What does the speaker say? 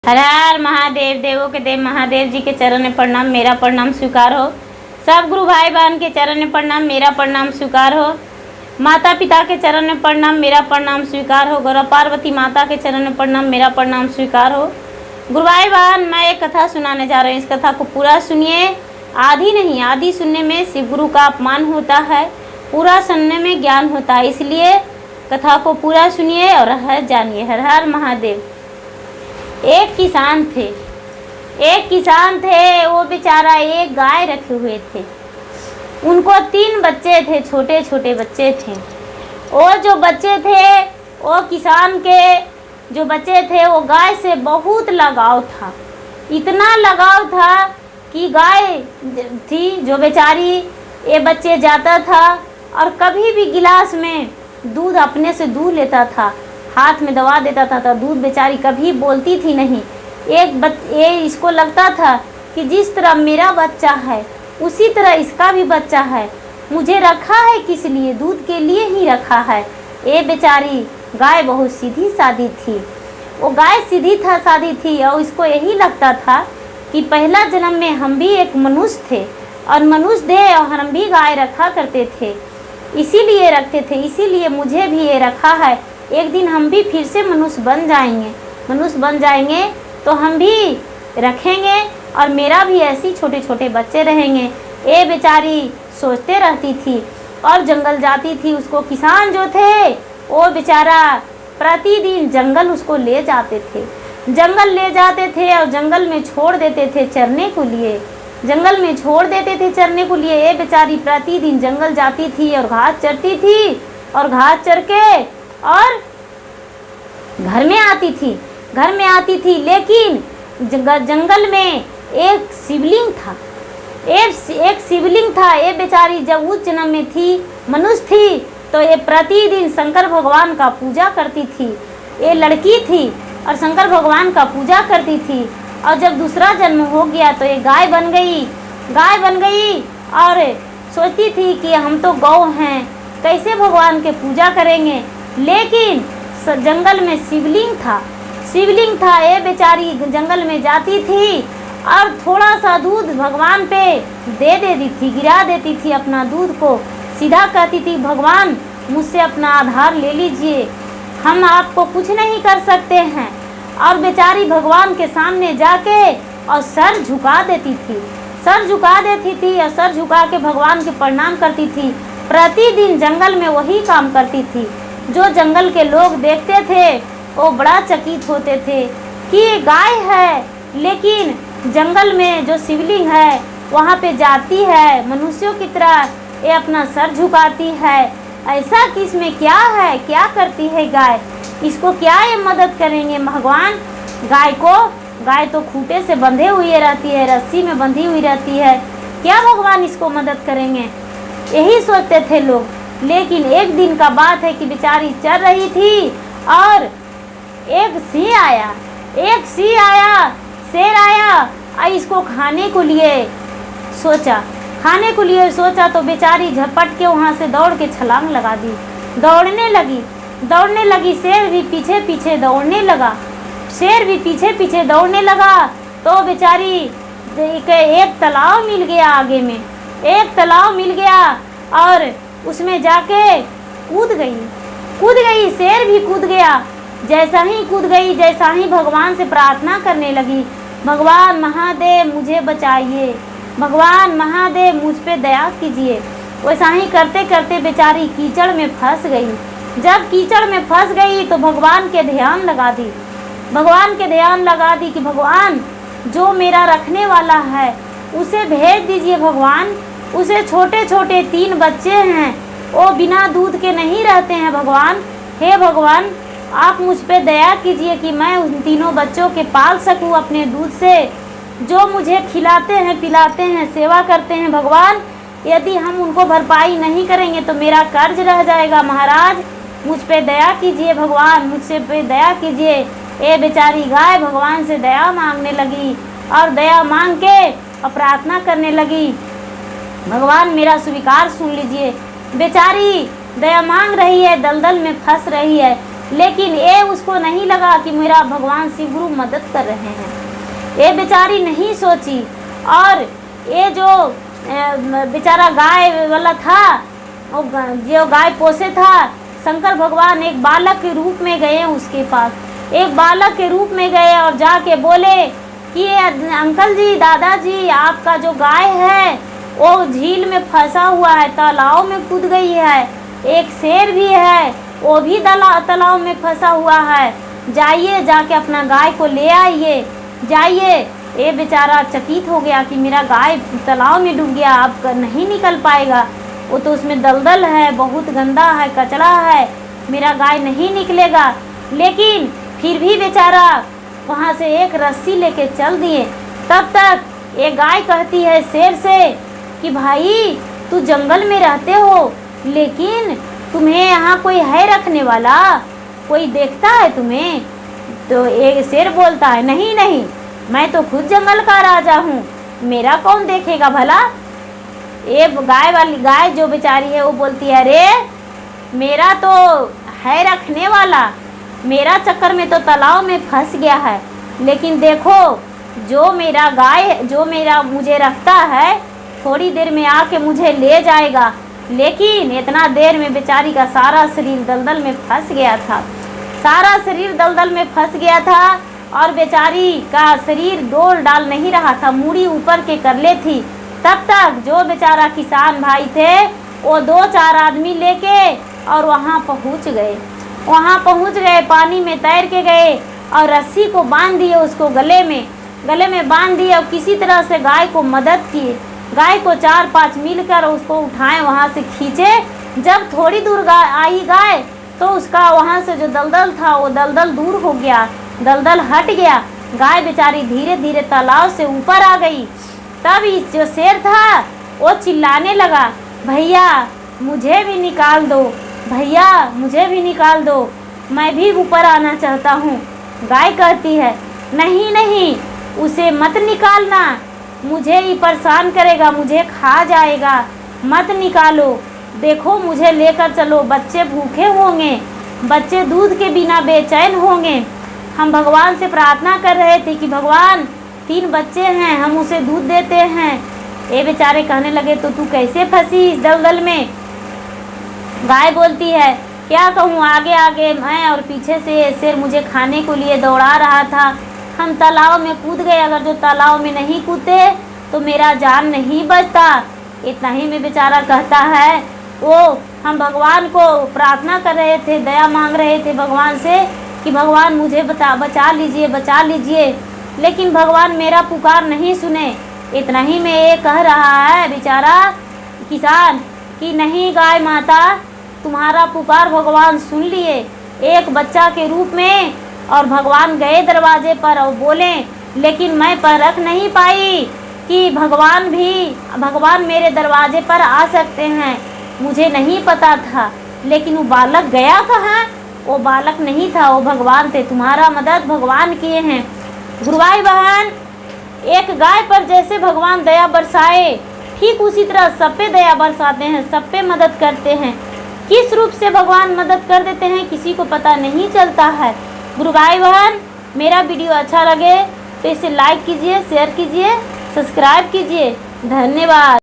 हर हर महादेव। देवों के देव महादेव जी के चरण में प्रणाम, मेरा प्रणाम स्वीकार हो। सब गुरु भाई बहन के चरण में प्रणाम, मेरा प्रणाम स्वीकार हो। माता पिता के चरण में प्रणाम, मेरा प्रणाम स्वीकार हो। गौरा पार्वती माता के चरण में प्रणाम, मेरा प्रणाम स्वीकार हो। गुरु भाई बहन, मैं एक कथा सुनाने जा रही हूँ। इस कथा को पूरा सुनिए। आधी नहीं, आधी सुनने में शिव गुरु का अपमान होता है, पूरा सुनने में ज्ञान होता है। इसलिए कथा को पूरा सुनिए और हर जानिए। हर हर महादेव। एक किसान थे। वो बेचारा एक गाय रखे हुए थे। उनको 3 बच्चे थे, छोटे छोटे बच्चे थे। वो जो बच्चे थे, वो किसान के जो बच्चे थे, वो गाय से बहुत लगाव था। इतना लगाव था कि गाय थी जो बेचारी, ये बच्चे जाता था और कभी भी गिलास में दूध अपने से दूध लेता था, हाथ में दबा देता था तो दूध बेचारी कभी बोलती थी नहीं। ये इसको लगता था कि जिस तरह मेरा बच्चा है उसी तरह इसका भी बच्चा है, मुझे रखा है किस लिए? दूध के लिए ही रखा है। ये बेचारी गाय बहुत सीधी सादी थी। वो गाय सीधी सादी थी और इसको यही लगता था कि पहला जन्म में हम भी एक मनुष्य थे और मनुष्य देह और हम भी गाय रखा करते थे, इसीलिए रखते थे, इसीलिए मुझे भी ये रखा है। एक दिन हम भी फिर से मनुष्य बन जाएंगे तो हम भी रखेंगे और मेरा भी ऐसे छोटे छोटे बच्चे रहेंगे। ये बेचारी सोचते रहती थी और जंगल जाती थी। उसको किसान जो थे वो बेचारा प्रतिदिन जंगल उसको ले जाते थे, जंगल ले जाते थे और जंगल में छोड़ देते थे चरने को लिए, जंगल में छोड़ देते थे चरने को लिए। ये बेचारी प्रतिदिन जंगल जाती थी और घास चरती थी और घास चर के और घर में आती थी। लेकिन जंगल में एक शिवलिंग था। ये बेचारी जब उस जन्म में थी, मनुष्य थी, तो ये प्रतिदिन शंकर भगवान का पूजा करती थी। ये लड़की थी और शंकर भगवान का पूजा करती थी। और जब दूसरा जन्म हो गया तो ये गाय बन गई और सोचती थी कि हम तो गौ हैं, कैसे भगवान के पूजा करेंगे। लेकिन जंगल में शिवलिंग था। ये बेचारी जंगल में जाती थी और थोड़ा सा दूध भगवान पे दे देती थी, गिरा देती थी अपना दूध को। सीधा कहती थी, भगवान मुझसे अपना आधार ले लीजिए, हम आपको कुछ नहीं कर सकते हैं। और बेचारी भगवान के सामने जाके और सर झुका देती थी और सर झुका के भगवान के प्रणाम करती थी। प्रतिदिन जंगल में वही काम करती थी। जो जंगल के लोग देखते थे वो बड़ा चकित होते थे कि ये गाय है, लेकिन जंगल में जो शिवलिंग है वहाँ पे जाती है, मनुष्यों की तरह ये अपना सर झुकाती है। ऐसा कि इसमें क्या है, क्या करती है गाय? इसको क्या ये मदद करेंगे भगवान? गाय तो खूंटे से बंधे हुई रहती है, रस्सी में बंधी हुई रहती है, क्या भगवान इसको मदद करेंगे? यही सोचते थे लोग। लेकिन एक दिन का बात है कि बेचारी चल रही थी और एक शेर आया और इसको खाने को लिए सोचा तो बेचारी झपट के वहाँ से दौड़ के छलांग लगा दी। दौड़ने लगी। शेर भी पीछे पीछे दौड़ने लगा। तो बेचारी एक तालाब मिल गया, आगे में एक तालाब मिल गया और उसमें जाके कूद गई। शेर भी कूद गया। जैसा ही भगवान से प्रार्थना करने लगी, भगवान महादेव मुझे बचाइए, भगवान महादेव मुझ पे दया कीजिए। वैसा ही करते करते बेचारी कीचड़ में फंस गई। जब कीचड़ में फंस गई तो भगवान के ध्यान लगा दी कि भगवान जो मेरा रखने वाला है उसे भेज दीजिए भगवान। उसे छोटे छोटे 3 बच्चे हैं, वो बिना दूध के नहीं रहते हैं भगवान। हे भगवान, आप मुझ पे दया कीजिए कि मैं उन तीनों बच्चों के पाल सकूं अपने दूध से, जो मुझे खिलाते हैं, पिलाते हैं, सेवा करते हैं। भगवान, यदि हम उनको भरपाई नहीं करेंगे तो मेरा कर्ज रह जाएगा। महाराज मुझ पे दया कीजिए भगवान, मुझसे पे दया कीजिए। ये बेचारी गाय भगवान से दया मांगने लगी और दया मांग के और प्रार्थना करने लगी, भगवान मेरा स्वीकार सुन लीजिए। बेचारी दया मांग रही है, दलदल में फंस रही है। लेकिन ये उसको नहीं लगा कि मेरा भगवान शिव गुरु मदद कर रहे हैं। ये बेचारी नहीं सोची। और ये जो बेचारा गाय वाला था, वो जो गाय पोसे था, शंकर भगवान एक बालक के रूप में गए उसके पास, एक बालक के रूप में गए और जाके बोले कि अंकल जी, दादाजी, आपका जो गाय है वो झील में फंसा हुआ है, तालाब में कूद गई है। एक शेर भी है, वो भी तालाब में फंसा हुआ है। जाइए, जाके अपना गाय को ले आइए, जाइए। ये बेचारा चकित हो गया कि मेरा गाय तालाब में डूब गया, अब नहीं निकल पाएगा, वो तो उसमें दलदल है, बहुत गंदा है, कचरा है, मेरा गाय नहीं निकलेगा। लेकिन फिर भी बेचारा वहाँ से एक रस्सी लेके चल दिए। तब तक ये गाय कहती है शेर से कि भाई, तू जंगल में रहते हो, लेकिन तुम्हें यहाँ कोई है रखने वाला, कोई देखता है तुम्हें? तो एक शेर बोलता है, नहीं नहीं, मैं तो खुद जंगल का राजा हूँ, मेरा कौन देखेगा भला। ये गाय जो बेचारी है वो बोलती है, अरे मेरा तो है रखने वाला, मेरा चक्कर में तो तालाब में फंस गया है, लेकिन देखो जो मेरा मुझे रखता है, थोड़ी देर में आके मुझे ले जाएगा। लेकिन इतना देर में बेचारी का सारा शरीर दलदल में फंस गया था, सारा शरीर दलदल में फंस गया था और बेचारी का शरीर डोल डाल नहीं रहा था, मूड़ी ऊपर के कर ले थी। तब तक जो बेचारा किसान भाई थे वो 2-4 आदमी लेके और वहाँ पहुँच गए, पानी में तैर के गए और रस्सी को बांध दिए, उसको गले में बांध दिए और किसी तरह से गाय को मदद किए। गाय को 4-5 मिलकर उसको उठाए, वहाँ से खींचे। जब थोड़ी दूर आई गाय तो उसका वहाँ से जो दलदल था वो दलदल दूर हो गया, दलदल हट गया। गाय बेचारी धीरे धीरे तालाब से ऊपर आ गई। तब इस जो शेर था वो चिल्लाने लगा, भैया मुझे भी निकाल दो, भैया मुझे भी निकाल दो, मैं भी ऊपर आना चाहता हूँ। गाय कहती है, नहीं नहीं, उसे मत निकालना, मुझे ही परेशान करेगा, मुझे खा जाएगा, मत निकालो। देखो मुझे लेकर चलो, बच्चे भूखे होंगे, बच्चे दूध के बिना बेचैन होंगे। हम भगवान से प्रार्थना कर रहे थे कि भगवान 3 बच्चे हैं, हम उसे दूध देते हैं। ये बेचारे कहने लगे, तो तू कैसे फंसी इस दलदल में? गाय बोलती है, क्या कहूँ, आगे आगे मैं और पीछे से शेर मुझे खाने के लिए दौड़ा रहा था। हम तालाब में कूद गए, अगर जो तालाब में नहीं कूदते तो मेरा जान नहीं बचता। इतना ही में बेचारा कहता है, वो हम भगवान को प्रार्थना कर रहे थे, दया मांग रहे थे भगवान से कि भगवान मुझे बचा लीजिए, लेकिन भगवान मेरा पुकार नहीं सुने। इतना ही में ये कह रहा है बेचारा किसान कि नहीं गाय माता, तुम्हारा पुकार भगवान सुन लिए, एक बच्चा के रूप में। और भगवान गए दरवाजे पर और बोले, लेकिन मैं परख नहीं पाई कि भगवान मेरे दरवाजे पर आ सकते हैं, मुझे नहीं पता था। लेकिन वो बालक गया कहाँ? वो बालक नहीं था, वो भगवान थे। तुम्हारा मदद भगवान किए हैं। गुरु भाई बहन, एक गाय पर जैसे भगवान दया बरसाए, ठीक उसी तरह सब पे दया बरसाते हैं, सब पे मदद करते हैं। किस रूप से भगवान मदद कर देते हैं किसी को पता नहीं चलता है। गुरु भाई बहन, मेरा वीडियो अच्छा लगे तो इसे लाइक कीजिए, शेयर कीजिए, सब्सक्राइब कीजिए। धन्यवाद।